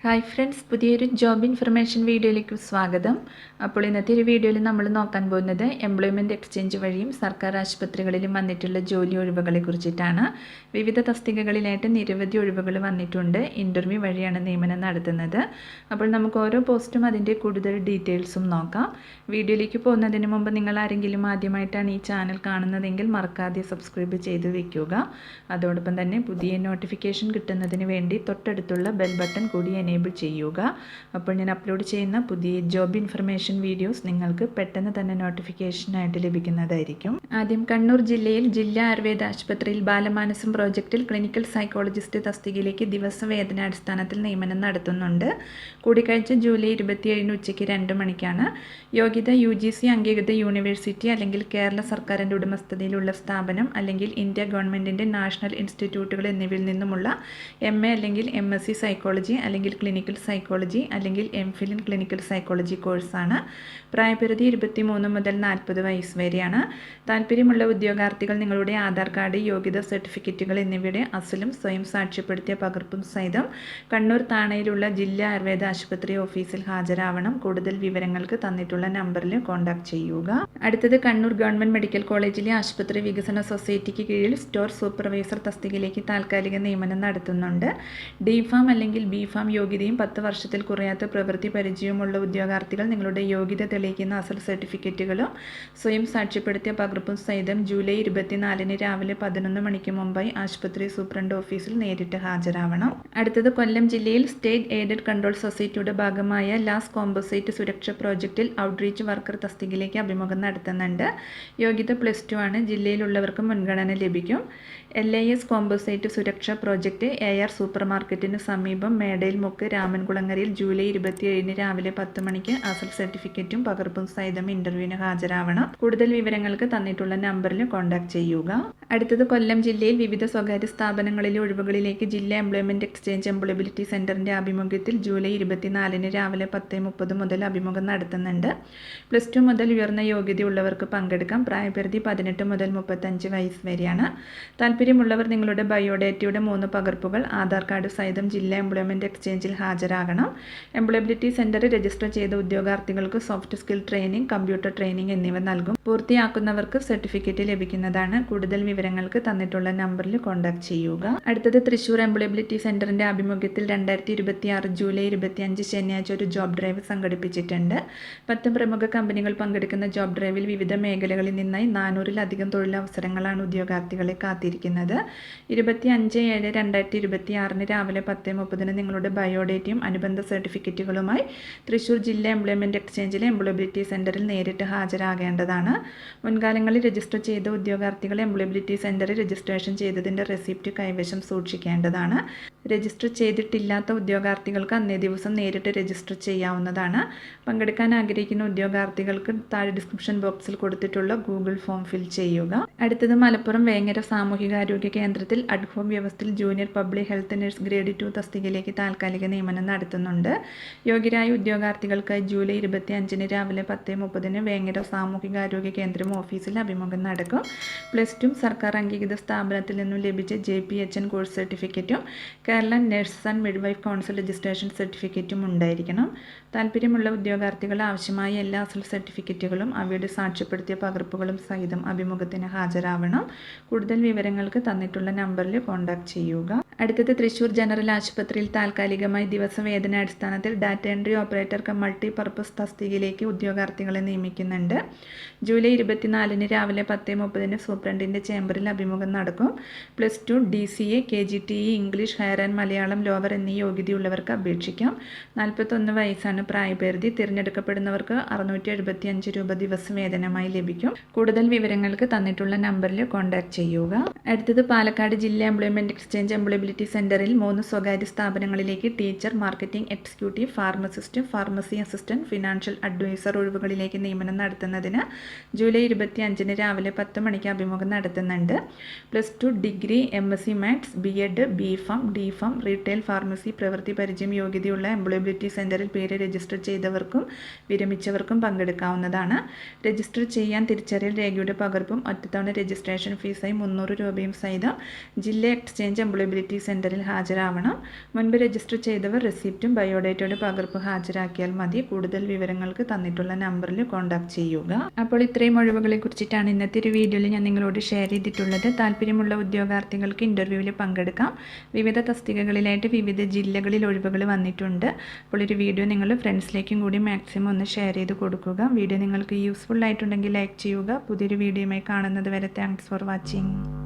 Hi friends, പുതിയൊരു job information വീഡിയോയിലേക്ക് സ്വാഗതം. അപ്പോൾ ഇന്നത്തെ ഒരു വീഡിയോയിൽ നമ്മൾ നോക്കാൻ പോകുന്നത് എംപ്ലോയ്മെൻറ്റ് എക്സ്ചേഞ്ച് വഴിയും സർക്കാർ ആശുപത്രികളിലും വന്നിട്ടുള്ള ജോലി ഒഴിവുകളെ കുറിച്ചിട്ടാണ്. വിവിധ തസ്തികകളിലായിട്ട് നിരവധി ഒഴിവുകൾ വന്നിട്ടുണ്ട്. ഇൻ്റർവ്യൂ വഴിയാണ് നിയമനം നടത്തുന്നത്. അപ്പോൾ നമുക്ക് ഓരോ പോസ്റ്റും അതിൻ്റെ കൂടുതൽ ഡീറ്റെയിൽസും നോക്കാം. വീഡിയോയിലേക്ക് പോകുന്നതിന് മുമ്പ് നിങ്ങൾ ആരെങ്കിലും ആദ്യമായിട്ടാണ് ഈ ചാനൽ കാണുന്നതെങ്കിൽ മറക്കാതെ സബ്സ്ക്രൈബ് ചെയ്ത് വെക്കുക. അതോടൊപ്പം തന്നെ പുതിയ നോട്ടിഫിക്കേഷൻ കിട്ടുന്നതിന് വേണ്ടി തൊട്ടടുത്തുള്ള ബെൽ ബട്ടൺ കൂടി എനേബിൾ ചെയ്യുക. അപ്പോൾ ഞാൻ അപ്ലോഡ് ചെയ്യുന്ന പുതിയ ജോബ് ഇൻഫർമേഷൻ വീഡിയോസ് നിങ്ങൾക്ക് പെട്ടെന്ന് തന്നെ നോട്ടിഫിക്കേഷനായിട്ട് ലഭിക്കുന്നതായിരിക്കും. ആദ്യം കണ്ണൂർ ജില്ലയിൽ ജില്ലാ ആയുർവേദ ആശുപത്രിയിൽ ബാലമാനസം പ്രോജക്റ്റിൽ ക്ലിനിക്കൽ സൈക്കോളജിസ്റ്റ് തസ്തികയിലേക്ക് ദിവസവേതനാടിസ്ഥാനത്തിൽ നിയമനം നടത്തുന്നുണ്ട്. കൂടിക്കാഴ്ച ജൂലൈ 27 ഉച്ചയ്ക്ക് 2 മണിക്കാണ്. യോഗ്യത UGC അംഗീകൃത യൂണിവേഴ്സിറ്റി അല്ലെങ്കിൽ കേരള സർക്കാരിൻ്റെ ഉടമസ്ഥതയിലുള്ള സ്ഥാപനം അല്ലെങ്കിൽ ഇന്ത്യ ഗവൺമെൻറ്റിൻ്റെ നാഷണൽ ഇൻസ്റ്റിറ്റ്യൂട്ടുകൾ എന്നിവയിൽ നിന്നുമുള്ള MA അല്ലെങ്കിൽ MSc സൈക്കോളജി അല്ലെങ്കിൽ ക്ലിനിക്കൽ സൈക്കോളജി അല്ലെങ്കിൽ MPhil ഇൻ ക്ലിനിക്കൽ സൈക്കോളജി കോഴ്സാണ്. പ്രായപരിധി 23 മുതൽ 40 വയസ്സ് വരെയാണ്. താല്പര്യമുള്ള ഉദ്യോഗാർത്ഥികൾ നിങ്ങളുടെ ആധാർ കാർഡ്, യോഗ്യത സർട്ടിഫിക്കറ്റുകൾ എന്നിവയുടെ അസലും സ്വയം സാക്ഷ്യപ്പെടുത്തിയ പകർപ്പും സഹിതം കണ്ണൂർ താണയിലുള്ള ജില്ലാ ആയുർവേദ ആശുപത്രി ഓഫീസിൽ ഹാജരാവണം. കൂടുതൽ വിവരങ്ങൾക്ക് തന്നിട്ടുള്ള നമ്പറിൽ കോൺടാക്ട് ചെയ്യുക. അടുത്തത് കണ്ണൂർ ഗവൺമെൻറ് മെഡിക്കൽ കോളേജിലെ ആശുപത്രി വികസന സൊസൈറ്റിക്ക് കീഴിൽ സ്റ്റോർ സൂപ്പർവൈസർ തസ്തികയിലേക്ക് താൽക്കാലിക നിയമനം നടത്തുന്നുണ്ട്. D.Pharm അല്ലെങ്കിൽ B.Pharm യോഗ്യതയും 10 വർഷത്തിൽ കുറയാത്ത പ്രവൃത്തി പരിചയവുമുള്ള ഉദ്യോഗാർത്ഥികൾ നിങ്ങളുടെ യോഗ്യത തെളിയിക്കുന്ന അസൽ സർട്ടിഫിക്കറ്റുകളും സ്വയം സാക്ഷ്യപ്പെടുത്തിയ പകർപ്പും സഹിതം ജൂലൈ 24 രാവിലെ 11 മണിക്ക് മുമ്പായി ആശുപത്രി സൂപ്രണ്ട് ഓഫീസിൽ നേരിട്ട് ഹാജരാവണം. അടുത്തത് കൊല്ലം ജില്ലയിൽ സ്റ്റേറ്റ് എയ്ഡഡ് കൺട്രോൾ സൊസൈറ്റിയുടെ ഭാഗമായ ലാസ് കോമ്പോസൈറ്റ് സുരക്ഷ പ്രോജക്റ്റിൽ ഔട്ട്റീച്ച് വർക്കർ തസ്തികയിലേക്ക് അഭിമുഖം നടത്തുന്നുണ്ട്. യോഗ്യത +2 ആണ്. ജില്ലയിലുള്ളവർക്ക് മുൻഗണന ലഭിക്കും. LIS കോമ്പോസൈറ്റ് സുരക്ഷ പ്രോജക്റ്റ് AR സൂപ്പർ മാർക്കറ്റിന് സമീപം മേടയിൽ മുക്ക് രാമൻകുളങ്ങരയിൽ ജൂലൈ 27 രാവിലെ 10 മണിക്ക് അസൽ സർട്ടിഫിക്കറ്റും പകർപ്പും സഹിതം ഇൻ്റർവ്യൂവിന് ഹാജരാവണം. കൂടുതൽ വിവരങ്ങൾക്ക് തന്നിട്ടുള്ള നമ്പറിൽ കോൺടാക്ട് ചെയ്യുക. അടുത്തത് കൊല്ലം ജില്ലയിൽ വിവിധ സ്വകാര്യ സ്ഥാപനങ്ങളിലെ ഒഴിവുകളിലേക്ക് ജില്ലാ എംപ്ലോയ്മെൻറ്റ് എക്സ്ചേഞ്ച് എംപ്ലോയബിലിറ്റി സെൻറ്ററിൻ്റെ ആഭിമുഖ്യത്തിൽ ജൂലൈ 24 രാവിലെ 10:30 മുതൽ അഭിമുഖം നടത്തുന്നുണ്ട്. +2 മുതൽ ഉയർന്ന യോഗ്യതയുള്ളവർക്ക് പങ്കെടുക്കാം. പ്രായപരിധി 18 മുതൽ 35 വയസ്സ് വരെയാണ്. താല്പര്യമുള്ളവർ നിങ്ങളുടെ ബയോഡേറ്റയുടെ 3 പകർപ്പുകൾ ആധാർ കാർഡ് സഹിതം ജില്ലാ എംപ്ലോയ്മെൻറ്റ് എക്സ്ചേഞ്ചിൽ ഹാജരാകണം. എംപ്ലോയബിലിറ്റി സെൻറ്റർ രജിസ്റ്റർ ചെയ്ത ഉദ്യോഗാർത്ഥികൾക്ക് soft skill training, computer training എന്നിവ നൽകും. പൂർത്തിയാക്കുന്നവർക്ക് സർട്ടിഫിക്കറ്റ് ലഭിക്കുന്നതാണ്. കൂടുതൽ വിവരങ്ങൾക്ക് തന്നിട്ടുള്ള നമ്പറിൽ കോൺടാക്ട് ചെയ്യുക. അടുത്തത് തൃശ്ശൂർ എംപ്ലോയബിലിറ്റി സെൻറ്ററിൻ്റെ ആഭിമുഖ്യത്തിൽ 2026 ജൂലൈ 25 ശനിയാഴ്ച ഒരു ജോബ് ഡ്രൈവ് സംഘടിപ്പിച്ചിട്ടുണ്ട്. 10 പ്രമുഖ കമ്പനികൾ പങ്കെടുക്കുന്ന ജോബ് ഡ്രൈവിൽ വിവിധ മേഖലകളിൽ നിന്നായി 400-ലധികം തൊഴിലവസരങ്ങളാണ് ഉദ്യോഗാർത്ഥികളെ കാത്തിരിക്കുന്നത്. 25/7/2026 രാവിലെ 10:30 നിങ്ങളുടെ ബയോഡേറ്റയും അനുബന്ധ സർട്ടിഫിക്കറ്റുകളുമായി തൃശ്ശൂർ ജില്ലാ എംപ്ലോയ്മെൻറ്റ് എക്സ്ചേഞ്ചിലെ എംപ്ലോയബിലിറ്റി സെൻറ്ററിൽ നേരിട്ട് ഹാജരാകേണ്ടതാണ്. മുൻകാലങ്ങളിൽ രജിസ്റ്റർ ചെയ്ത ഉദ്യോഗാർത്ഥികൾ എംപ്ലോയബിലിറ്റി സെൻറ്ററിൽ രജിസ്ട്രേഷൻ ചെയ്തതിൻ്റെ റെസിപ്റ്റ് കൈവശം സൂക്ഷിക്കേണ്ടതാണ്. രജിസ്റ്റർ ചെയ്തിട്ടില്ലാത്ത ഉദ്യോഗാർത്ഥികൾക്ക് അന്നേ ദിവസം നേരിട്ട് രജിസ്റ്റർ ചെയ്യാവുന്നതാണ്. പങ്കെടുക്കാൻ ആഗ്രഹിക്കുന്ന ഉദ്യോഗാർത്ഥികൾക്ക് താഴെ ഡിസ്ക്രിപ്ഷൻ ബോക്സിൽ കൊടുത്തിട്ടുള്ള ഗൂഗിൾ ഫോം ഫിൽ ചെയ്യുക. അടുത്തത് മലപ്പുറം വേങ്ങര സാമൂഹികാരോഗ്യ കേന്ദ്രത്തിൽ അഡ്ഹോക് വ്യവസ്ഥയിൽ junior public health nurse grade 2 തസ്തികയിലേക്ക് താൽക്കാലിക നിയമനം നടത്തുന്നുണ്ട്. യോഗ്യരായ ഉദ്യോഗാർത്ഥികൾക്കായി ജൂലൈ 25 രാവിലെ 10:30 വേങ്ങര സാമൂഹികാരോഗ്യ കേന്ദ്രം ഓഫീസിൽ അഭിമുഖം നടക്കും. +2 സർക്കാർ അംഗീകൃത സ്ഥാപനത്തിൽ നിന്നും ലഭിച്ച JPHN കോഴ്സ് സർട്ടിഫിക്കറ്റും Kerala nurses and midwife council registration സർട്ടിഫിക്കറ്റും ഉണ്ടായിരിക്കണം. താല്പര്യമുള്ള ഉദ്യോഗാർത്ഥികൾ ആവശ്യമായ എല്ലാ അസൽ സർട്ടിഫിക്കറ്റുകളും അവയുടെ സാക്ഷ്യപ്പെടുത്തിയ പകർപ്പുകളും സഹിതം അഭിമുഖത്തിന് ഹാജരാവണം. കൂടുതൽ വിവരങ്ങൾക്ക് തന്നിട്ടുള്ള നമ്പറിൽ കോൺടാക്ട് ചെയ്യുക. അടുത്തത് തൃശ്ശൂർ ജനറൽ ആശുപത്രിയിൽ താൽക്കാലികമായി ദിവസവേതനാടിസ്ഥാനത്തിൽ ഡാറ്റ എൻട്രി ഓപ്പറേറ്റർ മൾട്ടിപർപ്പസ് തസ്തികയിലേക്ക് ഉദ്യോഗാർത്ഥികളെ നിയമിക്കുന്നുണ്ട്. ജൂലൈ 24 രാവിലെ 10:30 സൂപ്രണ്ടിൻ്റെ ചേംബറിൽ അഭിമുഖം നടക്കും. +2 DCA KGTE English higher and Malayalam lower എന്നീ യോഗ്യതയുള്ളവർക്ക് അപേക്ഷിക്കാം. 41 വയസ്സാണ് പ്രായപരിധി. തിരഞ്ഞെടുക്കപ്പെടുന്നവർക്ക് 675 രൂപ ദിവസവേതനമായി ലഭിക്കും. കൂടുതൽ വിവരങ്ങൾക്ക് തന്നിട്ടുള്ള നമ്പറിൽ കോൺടാക്ട് ചെയ്യുക. അടുത്തത് പാലക്കാട് ജില്ലാ എംപ്ലോയ്മെൻറ്റ് എക്സ്ചേഞ്ച് എംപ്ലോയബിലിറ്റി സെൻറ്ററിൽ 3 സ്വകാര്യ സ്ഥാപനങ്ങളിലേക്ക് teacher, marketing executive, pharmacist, pharmacy assistant, financial adviser ഒഴിവുകളിലേക്ക് നിയമനം നടത്തുന്നതിന് ജൂലൈ 25 രാവിലെ 10 മണിക്ക് അഭിമുഖം നടത്തുന്നുണ്ട്. +2 degree, MSc maths, B.Ed, B.Pharm, D.Pharm, retail pharmacy പ്രവൃത്തി പരിചയം യോഗ്യതയുള്ള എംപ്ലോയബിലിറ്റി സെൻറ്ററിൽ പേര് രജിസ്റ്റർ ചെയ്തവർക്കും വിരമിച്ചവർക്കും പങ്കെടുക്കാവുന്നതാണ്. രജിസ്റ്റർ ചെയ്യാൻ തിരിച്ചറിയൽ രേഖയുടെ പകർപ്പും ഒറ്റത്തവണ രജിസ്ട്രേഷൻ ഫീസായി 300 രൂപയും സഹിതം ജില്ലാ എക്സ്ചേഞ്ച് എംപ്ലോയബിലിറ്റി സെൻറ്ററിൽ ഹാജരാവണം. മുൻപ് രജിസ്റ്റർ ചെയ്തവർ റെസിപ്റ്റും ബയോഡേറ്റയുടെ പകർപ്പ് ഹാജരാക്കിയാൽ മതി. കൂടുതൽ വിവരങ്ങൾക്ക് തന്നിട്ടുള്ള നമ്പറിൽ കോൺടാക്ട് ചെയ്യുക. അപ്പോൾ ഇത്രയും ഒഴിവുകളെ കുറിച്ചിട്ടാണ് ഇന്നത്തെ ഒരു വീഡിയോയിൽ ഞാൻ നിങ്ങളോട് ഷെയർ ചെയ്തിട്ടുള്ളത്. താല്പര്യമുള്ള ഉദ്യോഗാർത്ഥികൾക്ക് ഇൻ്റർവ്യൂവിൽ പങ്കെടുക്കാം. വിവിധ തസ്തികകളിലായിട്ട് വിവിധ ജില്ലകളിൽ ഒഴിവുകൾ വന്നിട്ടുണ്ട്. അപ്പോൾ ഒരു വീഡിയോ നിങ്ങൾ ഫ്രണ്ട്സിലേക്കും കൂടി മാക്സിമം ഒന്ന് ഷെയർ ചെയ്ത് കൊടുക്കുക. വീഡിയോ നിങ്ങൾക്ക് യൂസ്ഫുൾ ആയിട്ടുണ്ടെങ്കിൽ ലൈക്ക് ചെയ്യുക. പുതിയൊരു വീഡിയോയുമായി കാണുന്നത് വരെ താങ്ക്സ് ഫോർ വാച്ചിങ്.